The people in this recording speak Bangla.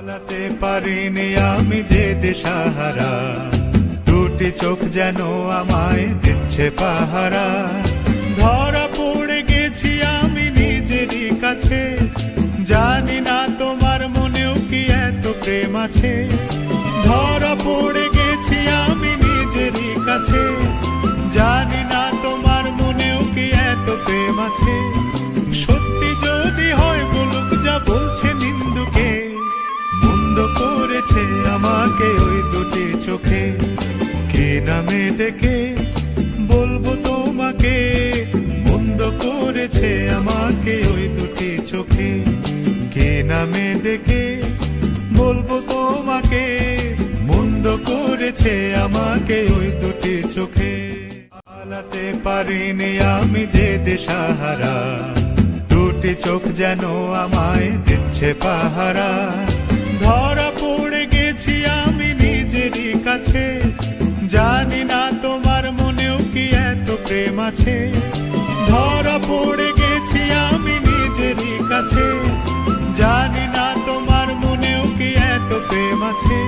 পালাতে পারিনি আমি যে দিশাহারা, দুটি চোখ যেন আমায় দিচ্ছে পাহারা। ধরা পড়ে গেছি আমি নিজেরই কাছে, জানি না তোমার মনেও কি এত প্রেম আছে। ধরা পড়ে গেছি আমি নিজেরই কাছে, জানি না তোমার মনেও কি এত প্রেম আছে। সত্যি যদি হয় বলুক যা বলছে নিন্দুকে, মন্দ করেছে আমাকে ওই দুটি চোখে। কে নামে ডেকে বলবো তোমাকে, মন্দ করেছে আমাকে ওই দুটি চোখে। কে নামে ডেকে বলবো তোমাকে, মন্দ করেছে আমাকে ওই দুটি চোখে। পালাতে পারিনি আমি যে দিশাহারা, দুটি চোখ যেন আমায় দিচ্ছে পাহারা। ধরা পড়ে গেছি আমি নিজেরই কাছে, জানি না তোমার মনেও কি এত প্রেম আছে। ধরা পড়ে গেছি আমি নিজেরই কাছে, জানি না তোমার মনেও কি এত প্রেম আছে।